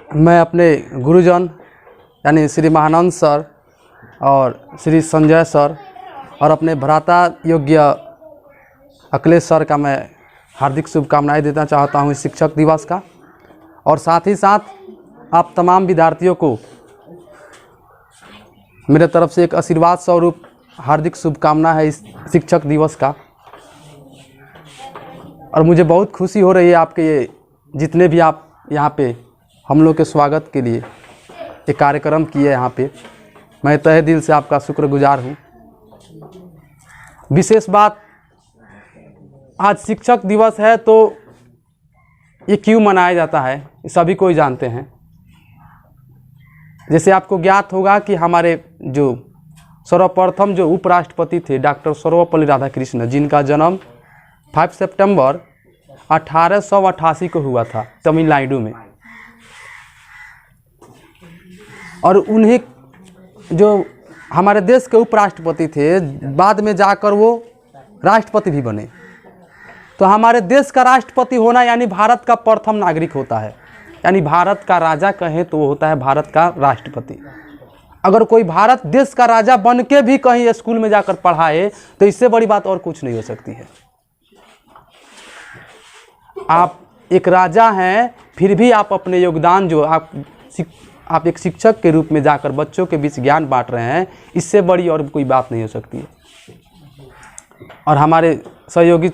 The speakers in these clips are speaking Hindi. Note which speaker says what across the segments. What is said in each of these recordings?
Speaker 1: मैं अपने गुरुजन यानी श्री महानंद सर और श्री संजय सर और अपने भ्राता योग्य अखिलेश सर का मैं हार्दिक शुभकामनाएं देना चाहता हूं इस शिक्षक दिवस का। और साथ ही साथ आप तमाम विद्यार्थियों को मेरे तरफ से एक आशीर्वाद स्वरूप हार्दिक शुभकामना है इस शिक्षक दिवस का। और मुझे बहुत खुशी हो रही है आपके ये जितने भी आप यहाँ पे हम लोग के स्वागत के लिए एक कार्यक्रम किए यहाँ पे, मैं तहे दिल से आपका शुक्रगुजार हूँ। विशेष बात, आज शिक्षक दिवस है तो ये क्यों मनाया जाता है सभी कोई जानते हैं। जैसे आपको ज्ञात होगा कि हमारे जो सर्वप्रथम जो उपराष्ट्रपति थे डॉक्टर सर्वपल्ली राधाकृष्णन, जिनका जन्म 5 सितंबर 1888 को हुआ था तमिलनाडु में, और उन्हीं जो हमारे देश के उपराष्ट्रपति थे बाद में जाकर वो राष्ट्रपति भी बने। तो हमारे देश का राष्ट्रपति होना यानी भारत का प्रथम नागरिक होता है, यानी भारत का राजा कहें तो वो होता है भारत का राष्ट्रपति। अगर कोई भारत देश का राजा बन के भी कहीं स्कूल में जाकर पढ़ाए तो इससे बड़ी बात और कुछ नहीं हो सकती है। आप एक राजा हैं फिर भी आप अपने योगदान जो आप एक शिक्षक के रूप में जाकर बच्चों के बीच ज्ञान बांट रहे हैं, इससे बड़ी और कोई बात नहीं हो सकती है। और हमारे सहयोगी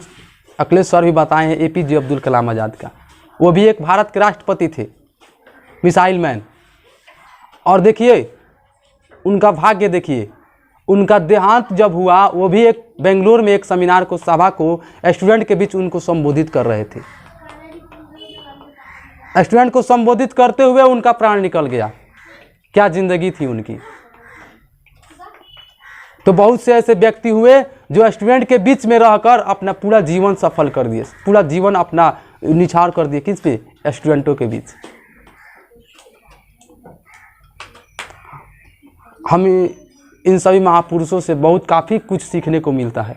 Speaker 1: अखिलेश सर भी बताए हैं APJ अब्दुल कलाम आज़ाद का, वो भी एक भारत के राष्ट्रपति थे, मिसाइल मैन। और देखिए उनका भाग्य, देखिए उनका देहांत जब हुआ वो भी एक बेंगलुरु में एक सेमिनार को सभा को स्टूडेंट के बीच उनको संबोधित कर रहे थे। स्टूडेंट को संबोधित करते हुए उनका प्राण निकल गया। क्या जिंदगी थी उनकी। तो बहुत से ऐसे व्यक्ति हुए जो स्टूडेंट के बीच में रहकर अपना पूरा जीवन सफल कर दिए, पूरा जीवन अपना निछावर कर दिए। किस पे? स्टूडेंटों के बीच। हम इन सभी महापुरुषों से बहुत काफ़ी कुछ सीखने को मिलता है।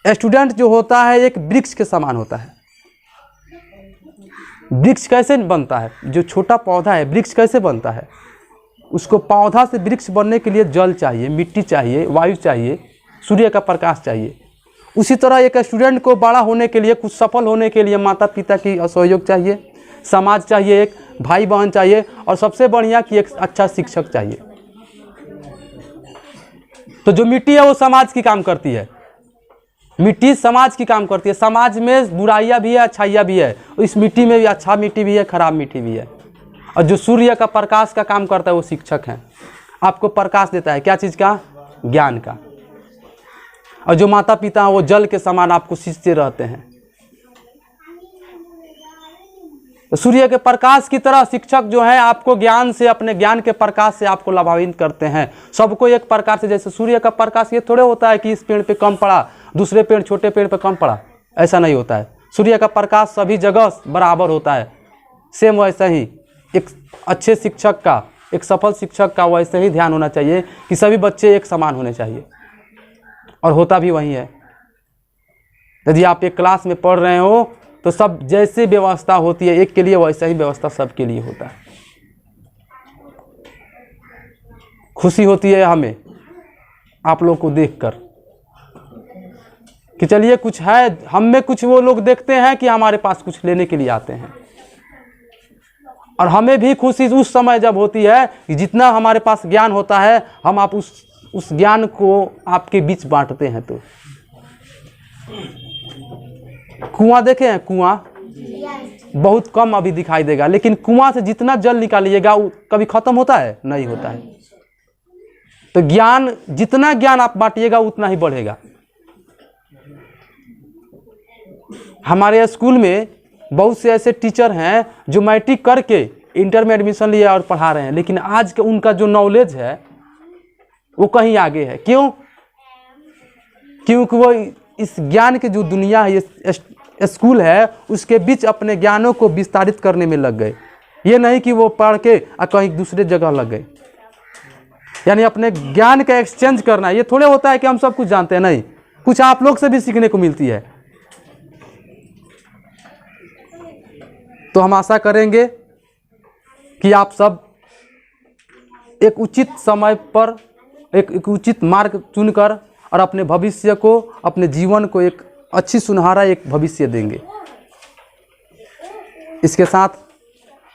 Speaker 1: स्टूडेंट जो होता है एक वृक्ष के समान होता है। वृक्ष कैसे बनता है? जो छोटा पौधा है वृक्ष कैसे बनता है? उसको पौधा से वृक्ष बनने के लिए जल चाहिए, मिट्टी चाहिए, वायु चाहिए, सूर्य का प्रकाश चाहिए। उसी तरह एक स्टूडेंट को बड़ा होने के लिए, कुछ सफल होने के लिए माता पिता की सहयोग चाहिए, समाज चाहिए, एक भाई बहन चाहिए, और सबसे बढ़िया कि एक अच्छा शिक्षक चाहिए। तो जो मिट्टी है वो समाज की काम करती है, मिट्टी समाज की काम करती है। समाज में बुराइयां भी है, अच्छाइयां भी है। इस मिट्टी में भी अच्छा मिट्टी भी है, खराब मिट्टी भी है। और जो सूर्य का प्रकाश का काम करता है वो शिक्षक है, आपको प्रकाश देता है। क्या चीज़ का? ज्ञान का। और जो माता पिता हैं वो जल के समान आपको सींचते रहते हैं। तो सूर्य के प्रकाश की तरह शिक्षक जो है आपको ज्ञान से, अपने ज्ञान के प्रकाश से आपको लाभान्वित करते हैं। सबको एक प्रकार से, जैसे सूर्य का प्रकाश ये थोड़े होता है कि इस पेड़ पे कम पड़ा, दूसरे पेड़ छोटे पेड़ पे कम पड़ा, ऐसा नहीं होता है। सूर्य का प्रकाश सभी जगह बराबर होता है। सेम वैसे ही एक अच्छे शिक्षक का, एक सफल शिक्षक का वैसे ही ध्यान होना चाहिए कि सभी बच्चे एक समान होने चाहिए, और होता भी वही है। यदि आप एक क्लास में पढ़ रहे हो तो सब जैसे व्यवस्था होती है एक के लिए, वैसा ही व्यवस्था सबके लिए होता है। खुशी होती है हमें आप लोग को देखकर कि चलिए कुछ है हम में, कुछ वो लोग देखते हैं कि हमारे पास कुछ लेने के लिए आते हैं। और हमें भी खुशी उस समय जब होती है कि जितना हमारे पास ज्ञान होता है हम आप उस ज्ञान को आपके बीच बांटते हैं। तो कुआं देखे हैं? कुआं बहुत कम अभी दिखाई देगा, लेकिन कुआं से जितना जल निकालिएगा वो कभी खत्म होता है? नहीं होता है। तो ज्ञान, जितना ज्ञान आप बांटिएगा उतना ही बढ़ेगा। हमारे स्कूल में बहुत से ऐसे टीचर हैं जो मैट्रिक करके इंटर में एडमिशन लिए और पढ़ा रहे हैं, लेकिन आज के उनका जो नॉलेज है वो कहीं आगे है। क्यों? क्योंकि वो इस ज्ञान की जो दुनिया है, ये स्कूल है, उसके बीच अपने ज्ञानों को विस्तारित करने में लग गए। ये नहीं कि वो पढ़ के कहीं दूसरे जगह लग गए। यानी अपने ज्ञान का एक्सचेंज करना। ये थोड़े होता है कि हम सब कुछ जानते हैं, नहीं, कुछ आप लोग से भी सीखने को मिलती है। तो हम आशा करेंगे कि आप सब एक उचित समय पर एक उचित मार्ग चुनकर और अपने भविष्य को, अपने जीवन को एक अच्छी सुनहरा एक भविष्य देंगे। इसके साथ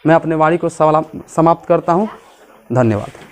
Speaker 1: मैं अपने वाणी को समाप्त करता हूँ। धन्यवाद।